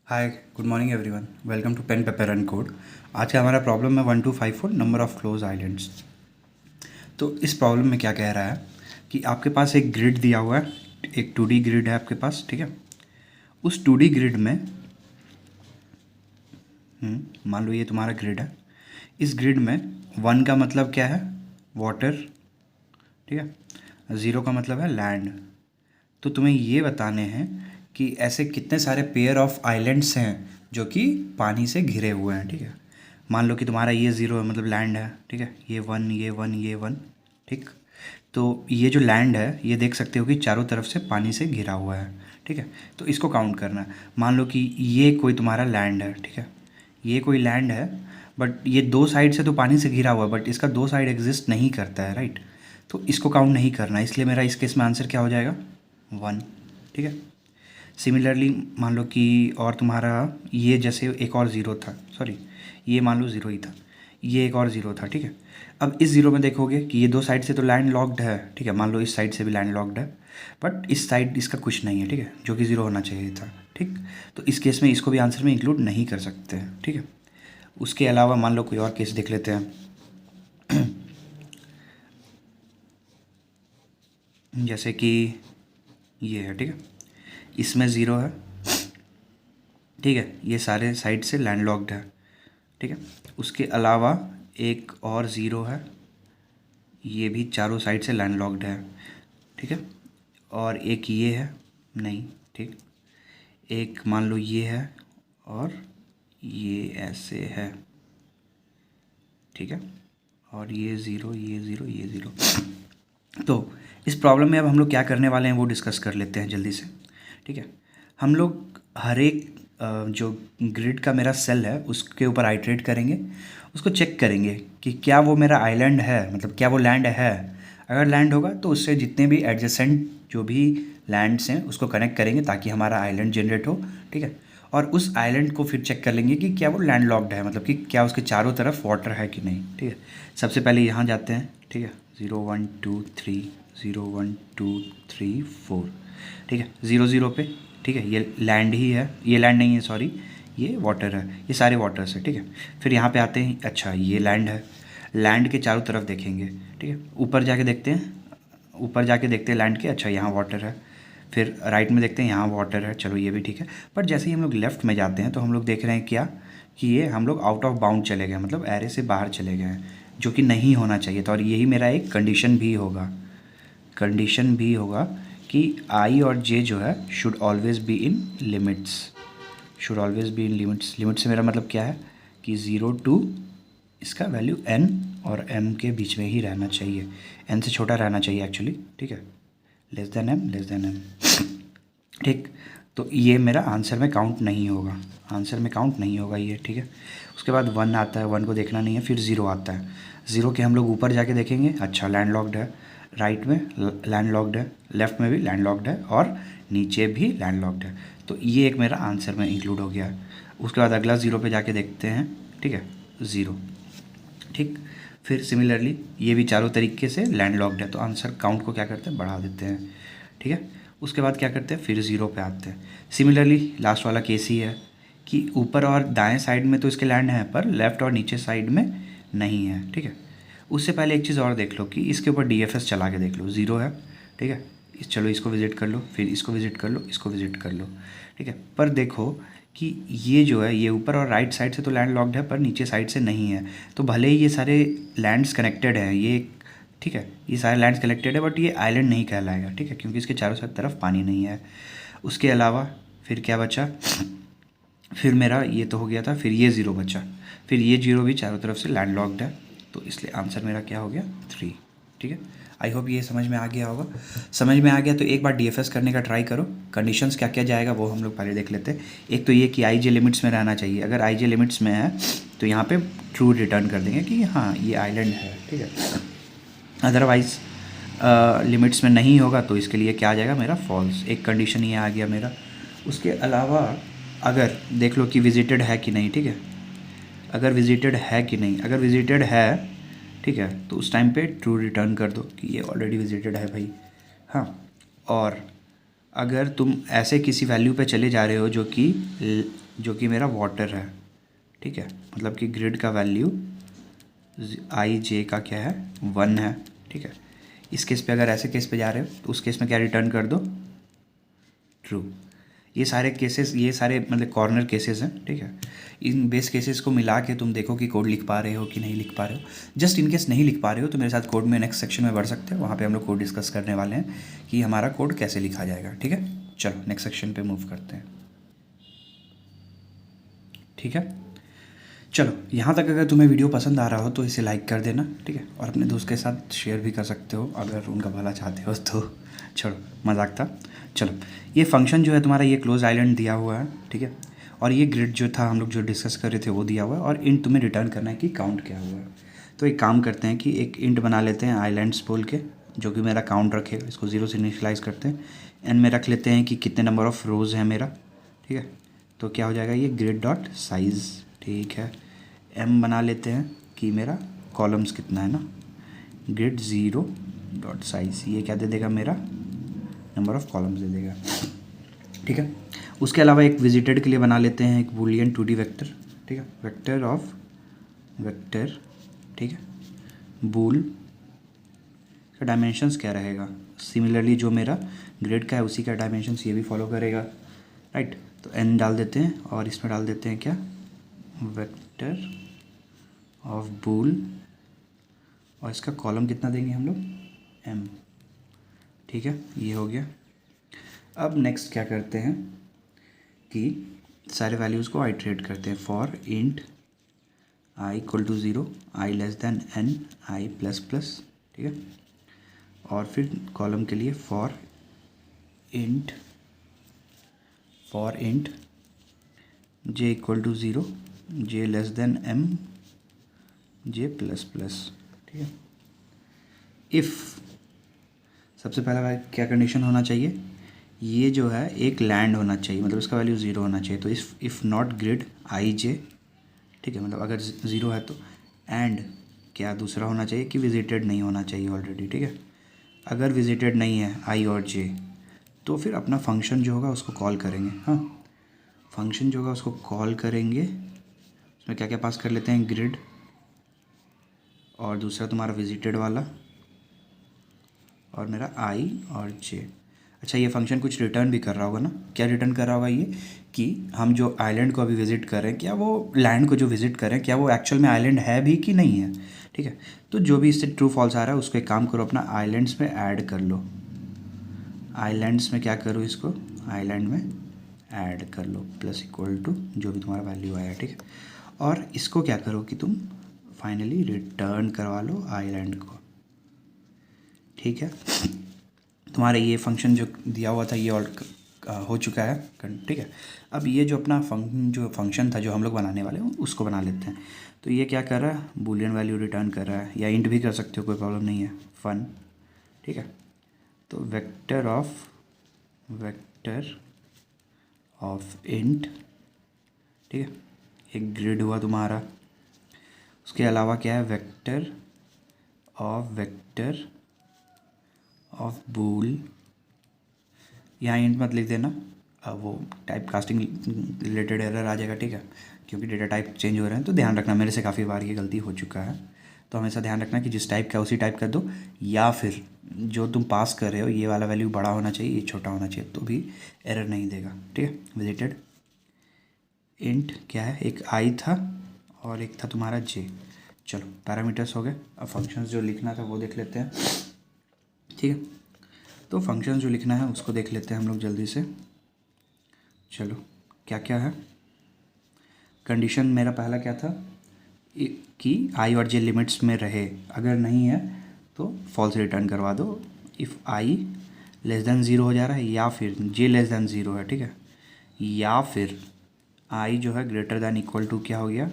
Hi, good morning everyone. Welcome to pen paper and code. आज का हमारा problem है 1254 नंबर ऑफ़ क्लोज आइलैंड्स। तो इस प्रॉब्लम में क्या कह रहा है कि आपके पास एक ग्रिड दिया हुआ है, एक 2D ग्रिड है आपके पास, ठीक है। उस 2D ग्रिड में मान लो ये तुम्हारा ग्रिड है। इस ग्रिड में 1 का मतलब क्या है? वाटर, ठीक है। 0 का मतलब है लैंड। तो तुम्हें ये बताने हैं कि ऐसे कितने सारे पेयर ऑफ आइलैंड्स हैं जो कि पानी से घिरे हुए हैं, ठीक है। मान लो कि तुम्हारा ये 0 है, मतलब लैंड है, ठीक है। ये 1, ये 1, ये 1, ठीक। तो ये जो लैंड है, ये देख सकते हो कि चारों तरफ से पानी से घिरा हुआ है, ठीक है। तो इसको काउंट करना है। मान लो कि ये कोई तुम्हारा लैंड है, ठीक है। ये कोई लैंड है, बट ये दो साइड से तो पानी से घिरा हुआ है, बट इसका दो साइड एग्जिस्ट नहीं करता है, राइट। तो इसको काउंट नहीं करना, इसलिए मेरा इस केस में आंसर क्या हो जाएगा? 1, ठीक है। सिमिलरली मान लो कि और तुम्हारा ये जैसे एक और ज़ीरो था, सॉरी, ये मान लो ज़ीरो ही था, ये एक और ज़ीरो था, ठीक है। अब इस ज़ीरो में देखोगे कि ये दो साइड से तो लैंड लॉक्ड है, ठीक है। मान लो इस साइड से भी लैंड लॉक्ड है, बट इस साइड इसका कुछ नहीं है, ठीक है, जो कि ज़ीरो होना चाहिए था, ठीक। तो इस केस में इसको भी आंसर में इंक्लूड नहीं कर सकते हैं, ठीक है। उसके अलावा मान लो कोई और केस देख लेते हैं। जैसे कि ये है, ठीक है। इसमें ज़ीरो है, ठीक है। ये सारे साइड से लैंडलॉक्ड है, ठीक है। उसके अलावा एक और ज़ीरो है, ये भी चारों साइड से लैंडलॉक्ड है, ठीक है। और एक ये है, नहीं, ठीक। एक मान लो ये है और ये ऐसे है, ठीक है। और ये ज़ीरो, ये ज़ीरो, ये ज़ीरो। तो इस प्रॉब्लम में अब हम लोग क्या करने वाले हैं वो डिस्कस कर लेते हैं जल्दी से, ठीक है। हम लोग हर एक जो ग्रिड का मेरा सेल है उसके ऊपर आइटरेट करेंगे, उसको चेक करेंगे कि क्या वो मेरा आइलैंड है, मतलब क्या वो लैंड है। अगर लैंड होगा तो उससे जितने भी एडजेसेंट जो भी लैंड्स हैं उसको कनेक्ट करेंगे ताकि हमारा आइलैंड जनरेट हो, ठीक है। और उस आइलैंड को फिर चेक कर लेंगे कि क्या वो लैंड लॉक्ड है, मतलब कि क्या उसके चारों तरफ वाटर है कि नहीं, ठीक है। सबसे पहले यहाँ जाते हैं, ठीक है। 0 1 2 3, 0 1 2 3 4, ठीक है। 0 0 पे, ठीक है, ये लैंड ही है, ये लैंड नहीं है, सॉरी, ये वाटर है, ये सारे वाटर्स है, ठीक है। फिर यहाँ पे आते हैं, अच्छा ये लैंड है, लैंड के चारों तरफ देखेंगे, ठीक है। ऊपर जाके देखते हैं, ऊपर जाके देखते हैं लैंड के, अच्छा यहाँ वाटर है। फिर राइट में देखते हैं, यहाँ वाटर है, चलो ये भी ठीक है। पर जैसे ही हम लोग लेफ़्ट में जाते हैं तो हम लोग देख रहे हैं क्या कि ये हम लोग आउट ऑफ बाउंड चले गए, मतलब एरे से बाहर चले गए हैं, जो कि नहीं होना चाहिए था। और यही मेरा एक कंडीशन भी होगा, कंडीशन भी होगा कि आई और जे जो है should always be in limits, should always be in limits. Limit से मेरा मतलब क्या है कि 0 टू इसका वैल्यू n और m के बीच में ही रहना चाहिए, n से छोटा रहना चाहिए एक्चुअली, ठीक है। Less than m, less than m, ठीक। तो ये मेरा आंसर में काउंट नहीं होगा, आंसर में काउंट नहीं होगा ये, ठीक है। उसके बाद 1 आता है, 1 को देखना नहीं है। फिर 0 आता है, 0 के हम लोग ऊपर जाके देखेंगे, अच्छा लैंड लॉक्ड है, राइट में लैंड लॉक्ड है, लेफ़्ट में भी लैंड लॉक्ड है और नीचे भी लैंड लॉक्ड है। तो ये एक मेरा आंसर में इंक्लूड हो गया। उसके बाद अगला 0 पे जाके देखते हैं, ठीक है, 0, ठीक। फिर सिमिलरली ये भी चारों तरीके से लैंड लॉक्ड है, तो आंसर काउंट को क्या करते हैं, बढ़ा देते हैं, ठीक है। उसके बाद क्या करते हैं, फिर 0 पे आते हैं। सिमिलरली लास्ट वाला केस ही है कि ऊपर और दाएं साइड में तो इसके लैंड है, पर लेफ़्ट और नीचे साइड में नहीं है, ठीक है। उससे पहले एक चीज़ और देख लो कि इसके ऊपर DFS चला के देख लो, 0 है, ठीक है। चलो इसको विज़िट कर लो, फिर इसको विज़िट कर लो, इसको विज़िट कर लो, ठीक है। पर देखो कि ये जो है ये ऊपर और राइट साइड से तो लैंड लॉक्ड है, पर नीचे साइड से नहीं है। तो भले ही ये सारे लैंड्स कनेक्टेड हैं, ये ठीक है, ये सारे लैंड्स कनेक्टेड है, बट ये आइलैंड नहीं कहलाएगा, ठीक है, क्योंकि इसके चारों तरफ पानी नहीं है। उसके अलावा फिर क्या बचा, फिर मेरा ये तो हो गया था, फिर ये 0 बचा, फिर ये 0 भी चारों तरफ से लैंड लॉक्ड है, तो इसलिए आंसर मेरा क्या हो गया, 3, ठीक है। आई होप ये समझ में आ गया होगा। समझ में आ गया तो एक बार DFS करने का ट्राई करो। कंडीशंस क्या क्या जाएगा वो हम लोग पहले देख लेते हैं। एक तो ये कि IJ लिमिट्स में रहना चाहिए, अगर IJ लिमिट्स में है तो यहाँ पे ट्रू रिटर्न कर देंगे कि हाँ ये आइलैंड है, ठीक है। अदरवाइज़ लिमिट्स में नहीं होगा तो इसके लिए क्या आ जाएगा मेरा, फॉल्स। एक कंडीशन ये आ गया मेरा। उसके अलावा अगर देख लो कि विजिटेड है कि नहीं, ठीक है। अगर विजिटेड है कि नहीं, अगर विजिटेड है, ठीक है, तो उस टाइम पे ट्रू रिटर्न कर दो कि ये ऑलरेडी विजिटेड है भाई, हाँ। और अगर तुम ऐसे किसी वैल्यू पे चले जा रहे हो जो कि जो कि मेरा वाटर है, ठीक है, मतलब कि ग्रिड का वैल्यू आई जे का क्या है 1 है, ठीक है। इस केस पे अगर ऐसे केस पे जा रहे हो तो उस केस में क्या रिटर्न कर दो, ट्रू। ये सारे केसेस, ये सारे मतलब कॉर्नर केसेस हैं, ठीक है। इन बेस केसेस को मिला के तुम देखो कि कोड लिख पा रहे हो कि नहीं लिख पा रहे हो। जस्ट इन केस नहीं लिख पा रहे हो तो मेरे साथ कोड में नेक्स्ट सेक्शन में बढ़ सकते हो, वहाँ पे हम लोग कोड डिस्कस करने वाले हैं कि हमारा कोड कैसे लिखा जाएगा, ठीक है। चलो नेक्स्ट सेक्शन पे मूव करते हैं, ठीक है। चलो यहाँ तक अगर तुम्हें वीडियो पसंद आ रहा हो तो इसे लाइक कर देना, ठीक है, और अपने दोस्त के साथ शेयर भी कर सकते हो अगर उनका भला चाहते हो तो। चलो मजाक था। चलो ये फंक्शन जो है तुम्हारा, ये क्लोज आइलैंड दिया हुआ है, ठीक है, और ये ग्रिड जो था हम लोग जो डिस्कस कर रहे थे वो दिया हुआ है, और इंट तुम्हें रिटर्न करना है कि काउंट क्या हुआ है। तो एक काम करते हैं कि एक इंट बना लेते हैं आइलैंड्स बोल के, जो कि मेरा काउंट रखेगा। इसको 0 से इनिशियलाइज़ करते हैं, एंड में रख लेते हैं कि कितने नंबर ऑफ़ रोज़ है मेरा, ठीक है। तो क्या हो जाएगा ये ग्रिड डॉट साइज़, ठीक है। एम बना लेते हैं कि मेरा कॉलम्स कितना है ना, ग्रिड 0 डॉट साइज, ये क्या दे देगा मेरा नंबर ऑफ़ कॉलम्स दे देगा, ठीक है। उसके अलावा एक विजिटेड के लिए बना लेते हैं एक बूलियन 2D वेक्टर, ठीक है, वेक्टर ऑफ वेक्टर, ठीक है, बूल का डायमेंशंस क्या रहेगा, सिमिलरली जो मेरा ग्रिड का है उसी का डायमेंशंस ये भी फॉलो करेगा, राइट। तो एन डाल देते हैं और इसमें डाल देते हैं क्या, वेक्टर ऑफ बूल, और इसका कॉलम कितना देंगे हम लोग, एम, ठीक है, ये हो गया। अब नेक्स्ट क्या करते हैं कि सारे वैल्यूज़ को आइट्रेट करते हैं, for int i equal to 0, i less than n, i plus plus, ठीक है, और फिर कॉलम के लिए for int j equal to 0, j less than m, j plus plus, ठीक है। इफ़ सबसे पहला क्या कंडीशन होना चाहिए, ये जो है एक लैंड होना चाहिए, मतलब इसका वैल्यू 0 होना चाहिए। तो इफ़ नॉट ग्रिड आई जे, ठीक है, मतलब अगर 0 है तो, एंड क्या दूसरा होना चाहिए कि विजिटेड नहीं होना चाहिए ऑलरेडी, ठीक है। अगर विजिटेड नहीं है आई और जे तो फिर अपना फंक्शन जो होगा उसको कॉल करेंगे, हाँ, फंक्शन जो होगा उसको कॉल करेंगे। उसमें क्या क्या पास कर लेते हैं, ग्रिड, और दूसरा तुम्हारा विजिटेड वाला, और मेरा आई और जे। अच्छा ये फंक्शन कुछ रिटर्न भी कर रहा होगा ना, क्या रिटर्न कर रहा होगा ये, कि हम जो आइलैंड को अभी विज़िट कर रहे हैं, क्या वो लैंड को जो विज़िट कर रहे हैं क्या वो एक्चुअल में आइलैंड है भी कि नहीं है, ठीक है। तो जो भी इससे ट्रू फॉल्स आ रहा है उसको एक काम करो, अपना आइलैंड्स में ऐड कर लो। आइलैंड्स में क्या करो, इसको आइलैंड में ऐड कर लो, प्लस इक्वल टू जो भी तुम्हारा वैल्यू आया, ठीक है। और इसको क्या करो कि तुम फाइनली रिटर्न करवा लो आइलैंड को, ठीक है। तुम्हारा ये फंक्शन जो दिया हुआ था ये और हो चुका है, ठीक है। अब ये जो अपना फंक्शन था जो हम लोग बनाने वाले हैं उसको बना लेते हैं। तो ये क्या कर रहा है, बूलियन वैल्यू रिटर्न कर रहा है, या इंट भी कर सकते हो, कोई प्रॉब्लम नहीं है, फन, ठीक है। तो वेक्टर ऑफ इंट, ठीक है, एक ग्रिड हुआ तुम्हारा। उसके अलावा क्या है, वेक्टर ऑफ बूल, यहाँ इंट मत लिख देना, अब वो टाइप कास्टिंग रिलेटेड एरर आ जाएगा, ठीक है, क्योंकि डेटा टाइप चेंज हो रहे हैं। तो ध्यान रखना, मेरे से काफ़ी बार ये गलती हो चुका है, तो हमेशा ध्यान रखना कि जिस टाइप का उसी टाइप कर दो, या फिर जो तुम पास कर रहे हो ये वाला वैल्यू बड़ा होना चाहिए, ये छोटा होना चाहिए, तो भी एरर नहीं देगा, ठीक है। विजिटेड इंट क्या है, एक आई था और एक था तुम्हारा जे। चलो पैरामीटर्स हो गए। अब फंक्शंस जो लिखना था वो देख लेते हैं, ठीक है। तो फंक्शंस जो लिखना है उसको देख लेते हैं हम लोग जल्दी से। चलो क्या क्या है, कंडीशन मेरा पहला क्या था कि आई और जे लिमिट्स में रहे, अगर नहीं है तो फॉल्स रिटर्न करवा दो। इफ़ आई लेस देन 0 हो जा रहा है, या फिर जे लेस देन 0 है, ठीक है, या फिर आई जो है ग्रेटर दैन इक्वल टू क्या हो गया,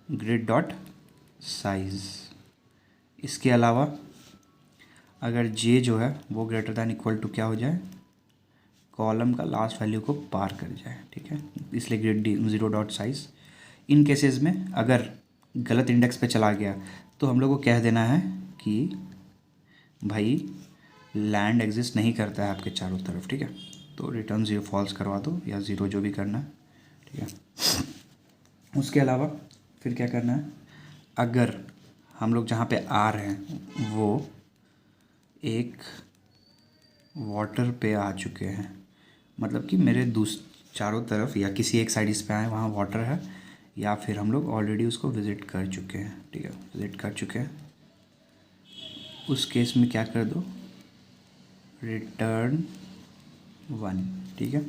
ग्रिड डॉट साइज। इसके अलावा अगर जे जो है वो ग्रेटर दैन इक्वल टू क्या हो जाए, कॉलम का लास्ट वैल्यू को पार कर जाए, ठीक है, इसलिए ग्रिड 0 डॉट साइज। इन केसेस में अगर गलत इंडेक्स पे चला गया तो हम लोग को कह देना है कि भाई लैंड एग्जिस्ट नहीं करता है आपके चारों तरफ, ठीक है। तो रिटर्न 0 फॉल्स करवा दो, या 0 जो भी करना है, ठीक है। उसके अलावा फिर क्या करना है, अगर हम लोग जहाँ पे आ रहे हैं वो एक वाटर पे आ चुके हैं, मतलब कि मेरे चारों तरफ या किसी एक साइड इस पे आए वहाँ वाटर है, या फिर हम लोग ऑलरेडी उसको विज़िट कर चुके हैं, ठीक है, विज़िट कर चुके हैं, उस केस में क्या कर दो, रिटर्न 1, ठीक है।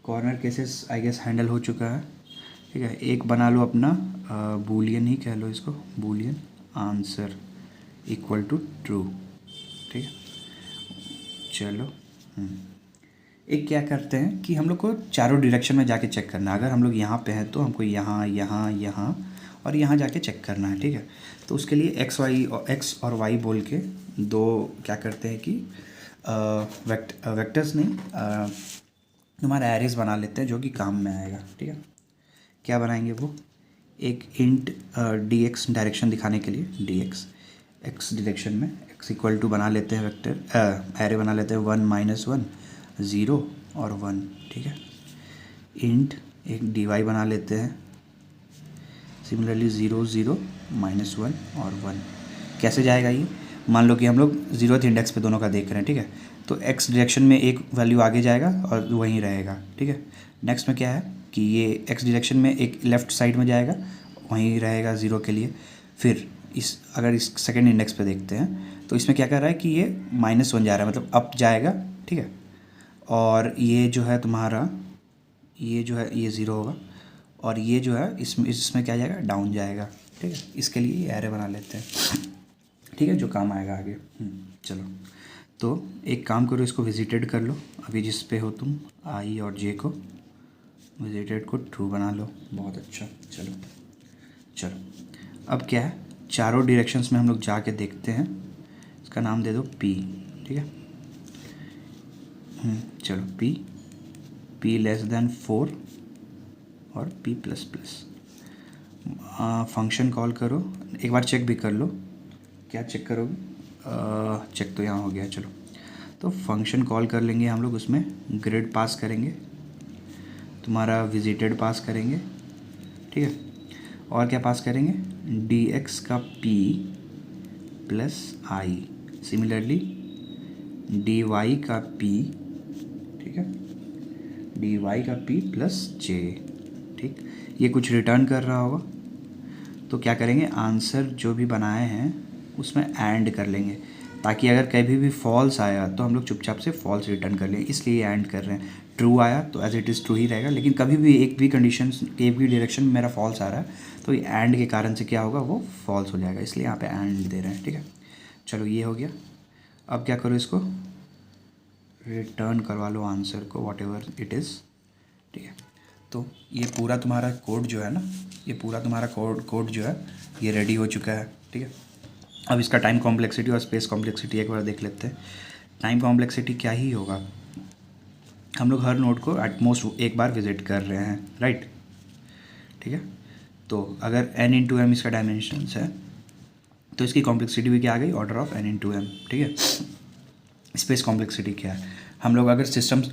Corner cases I guess handle हो चुका है, ठीक है। एक बना लो अपना बूलियन ही कह लो इसको, boolean answer equal to true, ठीक है। चलो एक क्या करते हैं कि हम लोग को चारों डायरेक्शन में जाके चेक करना है। अगर हम लोग यहाँ पे हैं तो हमको यहाँ यहाँ यहाँ और यहाँ जाके चेक करना है, ठीक है। तो उसके लिए एक्स और वाई बोल के दो क्या करते हैं कि वेक्टर्स नहीं हमारा एरेज बना लेते हैं जो कि काम में आएगा, ठीक है। क्या बनाएंगे वो, एक इंट डी एक्स डायरेक्शन दिखाने के लिए, डी एक्स डायरेक्शन में एक्स इक्वल टू बना लेते हैं वेक्टर एरे बना लेते हैं 1 -1 0 और 1, ठीक है। इंट एक डी वाई बना लेते हैं सिमिलरली 0 0 -1 और 1। कैसे जाएगा ये, मान लो कि हम लोग 0th इंडेक्स पे दोनों का देख रहे हैं, ठीक है। तो एक्स डायरेक्शन में एक वैल्यू आगे जाएगा और वहीं रहेगा, ठीक है। नेक्स्ट में क्या है कि ये एक्स डायरेक्शन में एक लेफ़्ट साइड में जाएगा, वहीं रहेगा 0 के लिए। फिर अगर इस सेकेंड इंडेक्स पे देखते हैं तो इसमें क्या कर रहा है कि ये -1 जा रहा है, मतलब अप जाएगा, ठीक है। और ये जो है तुम्हारा, ये जो है ये 0 होगा, और ये जो है इसमें क्या जाएगा, डाउन जाएगा, ठीक है। इसके लिए ये एरे बना लेते हैं, ठीक है, जो काम आएगा आगे। चलो तो एक काम करो, इसको विजिटेड कर लो, अभी जिस पे हो तुम आई और जे को, विजिटेड को ट्रू बना लो, बहुत अच्छा। चलो अब क्या है, चारों डायरेक्शंस में हम लोग जाके देखते हैं, इसका नाम दे दो पी, ठीक है। चलो पी लेस देन 4 और p++। फंक्शन कॉल करो, एक बार चेक भी कर लो, क्या चेक करोगे, चेक तो यहाँ हो गया। चलो तो फंक्शन कॉल कर लेंगे हम लोग, उसमें ग्रिड पास करेंगे, तुम्हारा विजिटेड पास करेंगे, ठीक है। और क्या पास करेंगे, dx का p प्लस आई, सिमिलरली dy का p, ठीक है, dy का p प्लस j, ठीक। ये कुछ रिटर्न कर रहा होगा, तो क्या करेंगे, आंसर जो भी बनाए हैं उसमें एंड कर लेंगे, ताकि अगर कभी भी फॉल्स आया तो हम लोग चुपचाप से फॉल्स रिटर्न कर लें, इसलिए एंड कर रहे हैं। ट्रू आया तो एज इट इज़ ट्रू ही रहेगा, लेकिन कभी भी एक भी कंडीशन, एक भी डायरेक्शन में मेरा फॉल्स आ रहा है तो ये एंड के कारण से क्या होगा, वो फॉल्स हो जाएगा, इसलिए यहाँ पे एंड दे रहे हैं, ठीक है। चलो ये हो गया। अब क्या करो, इसको रिटर्न करवा लो आंसर को, वॉट एवर इट इज़, ठीक है। तो ये पूरा तुम्हारा कोड जो है ना, ये पूरा तुम्हारा कोड जो है ये रेडी हो चुका है, ठीक है। अब इसका टाइम कॉम्प्लेक्सिटी और स्पेस कॉम्प्लेक्सिटी एक बार देख लेते हैं। टाइम कॉम्प्लेक्सिटी क्या ही होगा, हम लोग हर नोड को एटमोस्ट एक बार विजिट कर रहे हैं, राइट, ठीक है। तो अगर n × m इसका डायमेंशंस है तो इसकी कॉम्प्लेक्सिटी भी क्या आ गई, ऑर्डर ऑफ n × m, ठीक है। स्पेस कॉम्प्लेक्सिटी क्या है, हम लोग अगर सिस्टम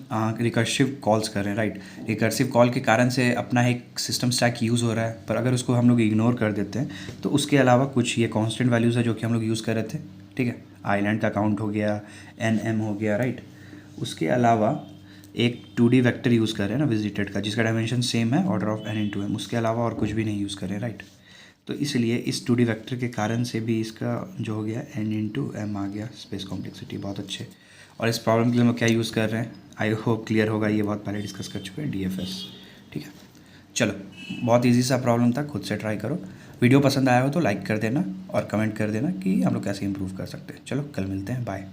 रिकर्सिव कॉल्स कर रहे हैं, राइट, रिकर्सिव कॉल के कारण से अपना एक सिस्टम स्टैक यूज़ हो रहा है, पर अगर उसको हम लोग इग्नोर कर देते हैं तो उसके अलावा कुछ ये कांस्टेंट वैल्यूज़ है जो कि हम लोग यूज़ कर रहे थे, ठीक है। आइलैंड का काउंट हो गया, nm हो गया, राइट। उसके अलावा एक 2D वेक्टर यूज़ कर रहे हैं ना विजिटेड का, जिसका डायमेंशन सेम है, ऑर्डर ऑफ n × m, उसके अलावा और कुछ भी नहीं यूज़ कर रहे हैं, राइट। तो इसलिए इस 2D वेक्टर के कारण से भी इसका जो हो गया n × m आ गया, स्पेस कॉम्प्लेक्सिटी, बहुत अच्छे। और इस प्रॉब्लम के लिए हम लोग क्या यूज़ कर रहे हैं, आई होप क्लियर होगा, ये बहुत पहले डिस्कस कर चुके हैं, DFS, ठीक है। चलो बहुत इजी सा प्रॉब्लम था, खुद से ट्राई करो। वीडियो पसंद आया हो तो लाइक कर देना और कमेंट कर देना कि हम लोग कैसे इंप्रूव कर सकते हैं। चलो कल मिलते हैं, बाय।